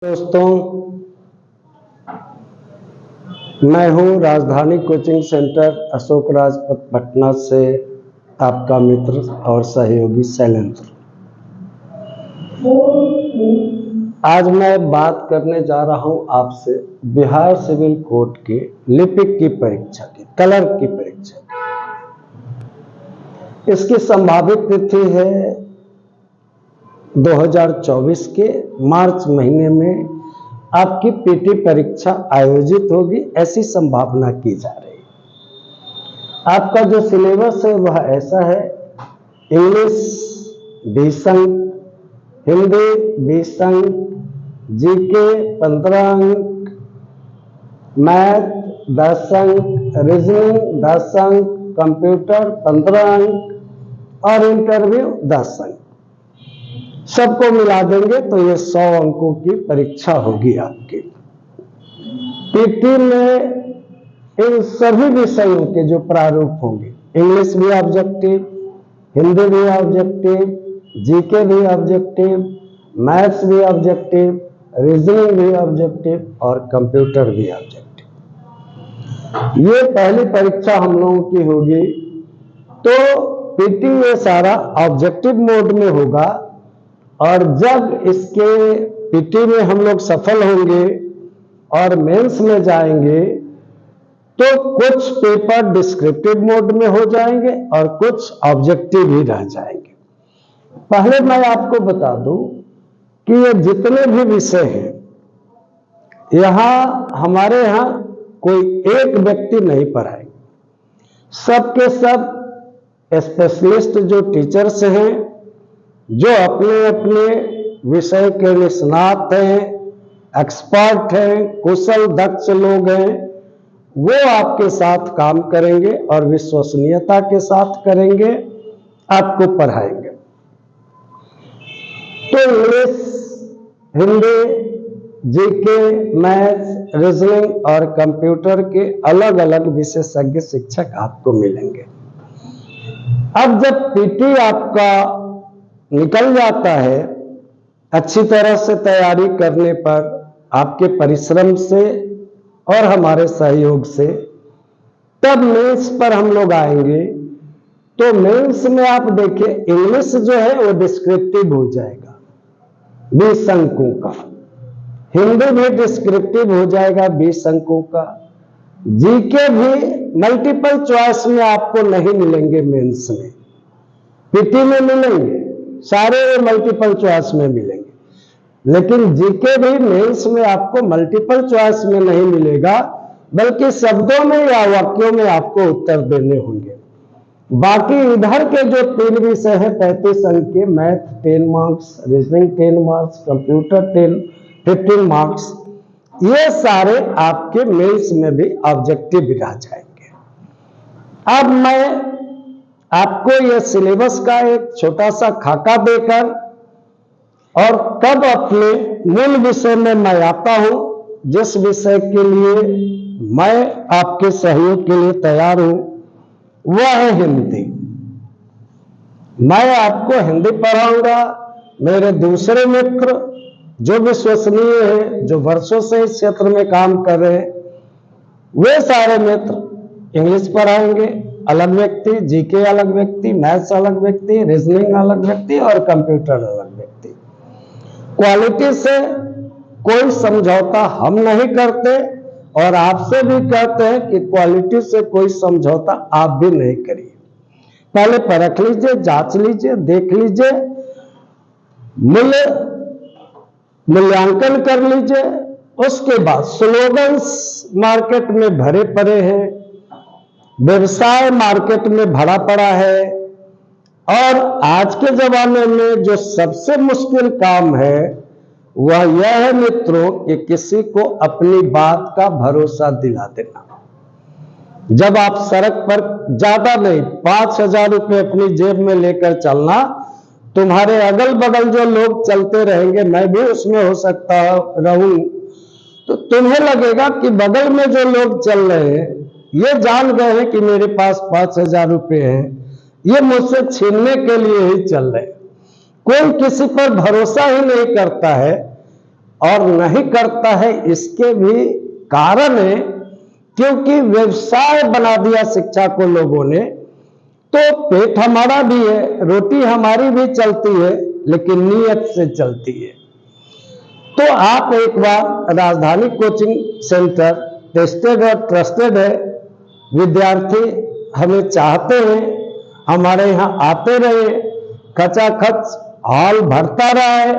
दोस्तों, मैं हूं राजधानी कोचिंग सेंटर अशोक राजपथ पटना से आपका मित्र और सहयोगी शैलेंद्र। आज मैं बात करने जा रहा हूं आपसे बिहार सिविल कोड के लिपिक की परीक्षा की, क्लर्क की परीक्षा की। इसकी संभावित तिथि है 2024 के मार्च महीने में आपकी पीटी परीक्षा आयोजित होगी, ऐसी संभावना की जा रही है। आपका जो सिलेबस है वह ऐसा है: इंग्लिश 20 अंक, हिंदी 20 अंक, जीके 15 अंक, मैथ 10 अंक, रीजनिंग 10 अंक, कंप्यूटर 15 अंक और इंटरव्यू 10 अंक। सबको मिला देंगे तो ये 100 अंकों की परीक्षा होगी आपकी। पीटी में इन सभी विषयों के जो प्रारूप होंगे, इंग्लिश भी ऑब्जेक्टिव, हिंदी भी ऑब्जेक्टिव, जीके भी ऑब्जेक्टिव, मैथ्स भी ऑब्जेक्टिव, रीजनिंग भी ऑब्जेक्टिव और कंप्यूटर भी ऑब्जेक्टिव, ये पहली परीक्षा हम लोगों की होगी। तो पीटी ये सारा ऑब्जेक्टिव मोड में होगा और जब इसके पीटी में हम लोग सफल होंगे और मेंस में जाएंगे तो कुछ पेपर डिस्क्रिप्टिव मोड में हो जाएंगे और कुछ ऑब्जेक्टिव ही रह जाएंगे। पहले मैं आपको बता दूं कि ये जितने भी विषय हैं, हमारे यहां कोई एक व्यक्ति नहीं पढ़ाएंगे, सबके सब स्पेशलिस्ट जो टीचर्स हैं, जो अपने अपने विषय के निष्णात हैं, एक्सपर्ट हैं, कुशल दक्ष लोग हैं, वो आपके साथ काम करेंगे और विश्वसनीयता के साथ करेंगे, आपको पढ़ाएंगे। तो English, Hindi, GK, maths, reasoning और कंप्यूटर के अलग अलग विशेषज्ञ शिक्षक आपको मिलेंगे। अब जब पीटी आपका निकल जाता है, अच्छी तरह से तैयारी करने पर, आपके परिश्रम से और हमारे सहयोग से, तब मेंस पर हम लोग आएंगे। तो मेंस में आप देखिए, इंग्लिश जो है वो डिस्क्रिप्टिव हो जाएगा 20 अंकों का, हिंदी भी डिस्क्रिप्टिव हो जाएगा 20 अंकों का, जीके भी मल्टीपल चॉइस में आपको नहीं मिलेंगे, मेंस में पीटी में मिलेंगे, सारे मल्टीपल चॉइस में मिलेंगे, लेकिन जीके भी मेंस में आपको मल्टीपल चॉइस में नहीं मिलेगा, बल्कि शब्दों में या वाक्यों में आपको उत्तर देने होंगे। बाकी इधर के जो 3 विषय है 35 अंक के, math 10 marks, reasoning 10 marks, computer 15 marks, ये सारे आपके मेंस में भी ऑब्जेक्टिव भी रह जाएंगे। अब मैं आपको यह सिलेबस का एक छोटा सा खाका देकर और तब अपने मूल विषय में मैं आता हूं, जिस विषय के लिए मैं आपके सहयोग के लिए तैयार हूं, वह है हिंदी। मैं आपको हिंदी पढ़ाऊंगा। मेरे दूसरे मित्र जो विश्वसनीय हैं, जो वर्षों से इस क्षेत्र में काम कर रहे हैं, वे सारे मित्र इंग्लिश पढ़ाएंगे, अलग व्यक्ति, जीके अलग व्यक्ति, मैथ्स अलग व्यक्ति, रीजनिंग अलग व्यक्ति और कंप्यूटर अलग व्यक्ति। क्वालिटी से कोई समझौता हम नहीं करते और आपसे भी कहते हैं कि क्वालिटी से कोई समझौता आप भी नहीं करिए। पहले परख लीजिए, जांच लीजिए, देख लीजिए, मूल्यांकन कर लीजिए। उसके बाद स्लोगन्स मार्केट में भरे पड़े हैं, व्यवसाय मार्केट में भरा पड़ा है, और आज के जमाने में जो सबसे मुश्किल काम है वह यह है मित्रों कि किसी को अपनी बात का भरोसा दिला देना। जब आप सड़क पर ज्यादा नहीं 5,000 रुपये अपनी जेब में लेकर चलना, तुम्हारे अगल बगल जो लोग चलते रहेंगे, मैं भी उसमें हो सकता रहूं, तो तुम्हें लगेगा कि बगल में जो लोग चल रहे हैं ये जान गए हैं कि मेरे पास 5,000 रुपये हैं, ये मुझसे छीनने के लिए ही चल रहे हैं। कोई किसी पर भरोसा ही नहीं करता है और नहीं करता है, इसके भी कारण है, क्योंकि व्यवसाय बना दिया शिक्षा को लोगों ने। तो पेट हमारा भी है, रोटी हमारी भी चलती है, लेकिन नीयत से चलती है। तो आप एक बार राजधानी कोचिंग सेंटर टेस्टेड और ट्रस्टेड है, विद्यार्थी हमें चाहते हैं, हमारे यहाँ आते रहे, खचाखच हॉल भरता रहा है।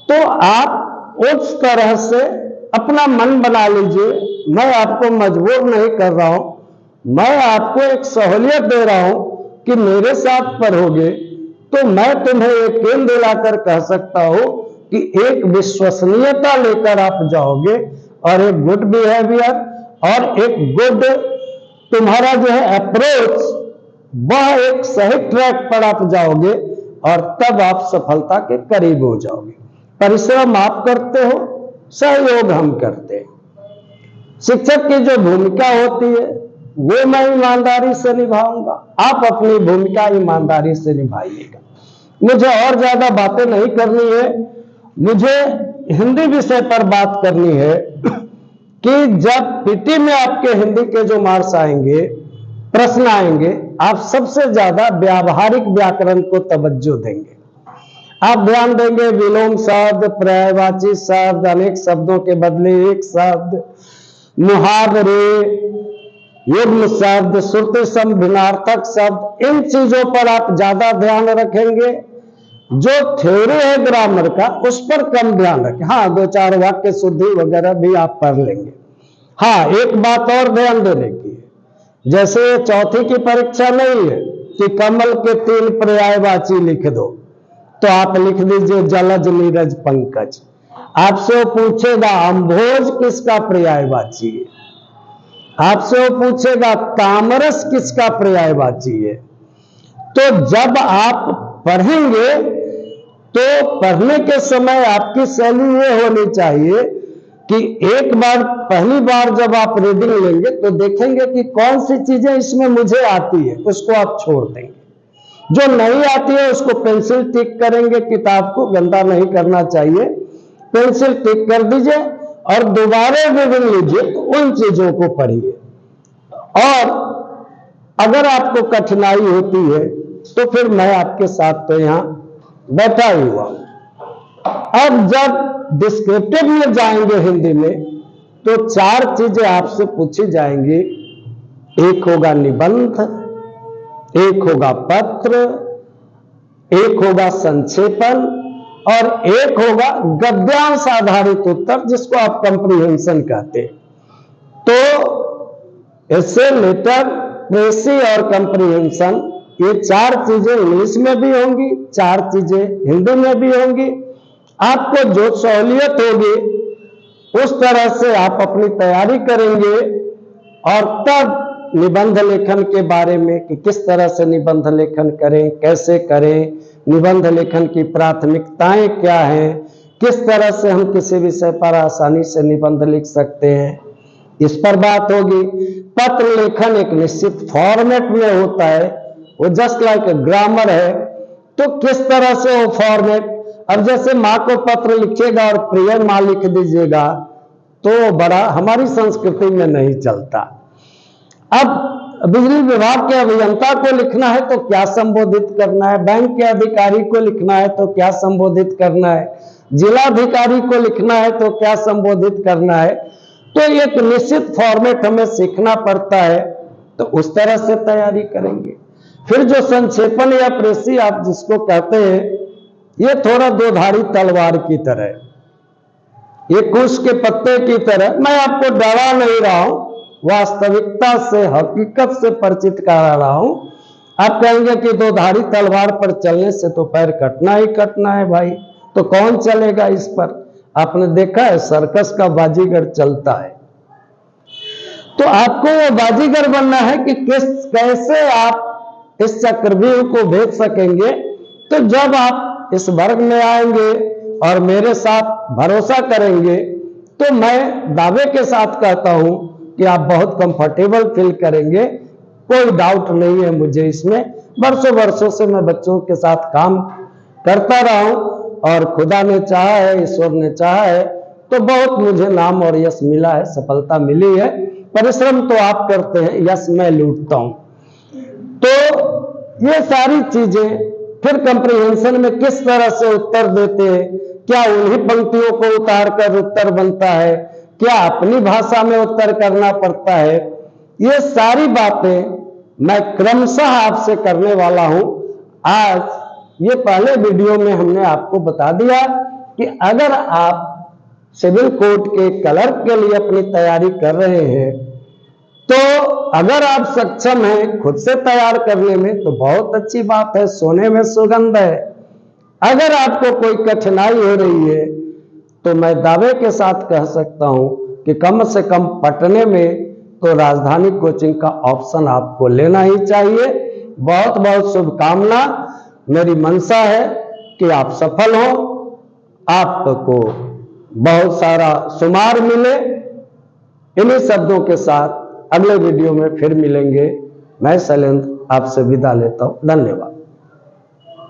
तो आप उस तरह से अपना मन बना लीजिए। मैं आपको मजबूर नहीं कर रहा हूं, मैं आपको एक सहूलियत दे रहा हूं कि मेरे साथ पढ़ोगे तो मैं तुम्हें यकीन दिलाकर कह सकता हूं कि एक विश्वसनीयता लेकर आप जाओगे, और एक गुड बिहेवियर और एक गुड तुम्हारा जो है अप्रोच, वह एक सही ट्रैक पर आप जाओगे, और तब आप सफलता के करीब हो जाओगे। परिश्रम आप करते हो, सहयोग हम करते हैं। शिक्षक की जो भूमिका होती है वो मैं ईमानदारी से निभाऊंगा, आप अपनी भूमिका ईमानदारी से निभाइएगा। मुझे और ज्यादा बातें नहीं करनी है, मुझे हिंदी विषय पर बात करनी है कि जब पीटी में आपके हिंदी के जो मार्क्स आएंगे, प्रश्न आएंगे, आप सबसे ज्यादा व्यावहारिक व्याकरण को तवज्जो देंगे। आप ध्यान देंगे विलोम शब्द, पर्यायवाची शब्द, अनेक शब्दों के बदले एक शब्द, मुहावरे, युग्म शब्द, श्रुति सम भिन्नार्थक शब्द, इन चीजों पर आप ज्यादा ध्यान रखेंगे। जो थ्योरी है ग्रामर का, उस पर कम ध्यान रखें। हाँ, दो चार वाक्य शुद्धि वगैरह भी आप पढ़ लेंगे। हाँ, एक बात और ध्यान देने की है, जैसे चौथी की परीक्षा नहीं है कि कमल के 3 पर्यायवाची लिख दो, तो आप लिख दीजिए जलज नीरज पंकज। आपसे वो पूछेगा अम्भोज किसका पर्यायवाची है, आपसे वो पूछेगा तामरस किसका पर्यायवाची है। तो जब आप पढ़ेंगे तो पढ़ने के समय आपकी शैली ये होनी चाहिए कि एक बार, पहली बार जब आप रीडिंग लेंगे तो देखेंगे कि कौन सी चीजें इसमें मुझे आती है, उसको आप छोड़ देंगे। जो नहीं आती है उसको पेंसिल टिक करेंगे, किताब को गंदा नहीं करना चाहिए, पेंसिल टिक कर दीजिए और दोबारा रीडिंग लीजिए, तो उन चीजों को पढ़िए। और अगर आपको कठिनाई होती है तो फिर मैं आपके साथ तो यहां बैठा ही हुआ। अब जब डिस्क्रिप्टिव में जाएंगे हिंदी में, तो 4 चीजें आपसे पूछी जाएंगी। एक होगा निबंध, एक होगा पत्र, एक होगा संक्षेपण, और एक होगा गद्यांश आधारित उत्तर, जिसको आप कंप्रीहेंशन कहते हैं। तो ऐसे लेटर, प्रेसी और कंप्रीहेंशन, ये 4 चीजें इंग्लिश में भी होंगी, 4 चीजें हिंदी में भी होंगी। आपको जो सहूलियत होगी उस तरह से आप अपनी तैयारी करेंगे, और तब निबंध लेखन के बारे में कि किस तरह से निबंध लेखन करें, कैसे करें, निबंध लेखन की प्राथमिकताएं क्या हैं, किस तरह से हम किसी विषय पर आसानी से निबंध लिख सकते हैं, इस पर बात होगी। पत्र लेखन एक निश्चित फॉर्मेट में होता है, वो जस्ट लाइक ग्रामर है, तो किस तरह से वो फॉर्मेट, अब जैसे माँ को पत्र लिखिएगा और प्रिय माँ लिख दीजिएगा, तो बड़ा हमारी संस्कृति में नहीं चलता। अब बिजली विभाग के अभियंता को लिखना है तो क्या संबोधित करना है, बैंक के अधिकारी को लिखना है तो क्या संबोधित करना है, जिलाधिकारी को लिखना है तो क्या संबोधित करना है। तो एक निश्चित फॉर्मेट हमें सीखना पड़ता है, तो उस तरह से तैयारी करेंगे। फिर जो संक्षेपण या प्रेसी आप जिसको कहते हैं, ये थोड़ा 2 धारी तलवार की तरह, ये कुश के पत्ते की तरह। मैं आपको डरा नहीं रहा हूं, वास्तविकता से, हकीकत से परिचित करा रहा हूं। आप कहेंगे कि 2 धारी तलवार पर चलने से तो पैर कटना ही कटना है भाई, तो कौन चलेगा इस पर। आपने देखा है सर्कस का बाजीगर चलता है, तो आपको वो बाजीगर बनना है कि कैसे आप इस चक्रव्यूह को भेज सकेंगे। तो जब आप इस वर्ग में आएंगे और मेरे साथ भरोसा करेंगे, तो मैं दावे के साथ कहता हूं कि आप बहुत कंफर्टेबल फील करेंगे। कोई डाउट नहीं है मुझे इसमें, वर्षों वर्षों से मैं बच्चों के साथ काम करता रहा हूं, और खुदा ने चाहा है, ईश्वर ने चाहा है तो बहुत मुझे नाम और यश मिला है, सफलता मिली है। परिश्रम तो आप करते हैं, यश मैं लूटता हूं। तो ये सारी चीजें फिर कंप्रीहेंशन में किस तरह से उत्तर देते हैं, क्या उन्हीं पंक्तियों को उतार कर उत्तर बनता है, क्या अपनी भाषा में उत्तर करना पड़ता है, ये सारी बातें मैं क्रमशः आपसे करने वाला हूं। आज ये पहले वीडियो में हमने आपको बता दिया कि अगर आप सिविल कोर्ट के क्लर्क के लिए अपनी तैयारी कर रहे हैं तो अगर आप सक्षम हैं खुद से तैयार करने में तो बहुत अच्छी बात है, सोने में सुगंध है। अगर आपको कोई कठिनाई हो रही है तो मैं दावे के साथ कह सकता हूं कि कम से कम पटने में तो राजधानी कोचिंग का ऑप्शन आपको लेना ही चाहिए। बहुत बहुत शुभकामना। मेरी मंशा है कि आप सफल हो, आपको बहुत सारा शुमार मिले। इन्हीं शब्दों के साथ अगले वीडियो में फिर मिलेंगे। मैं शैलेंद्र आपसे विदा लेता हूं। धन्यवाद।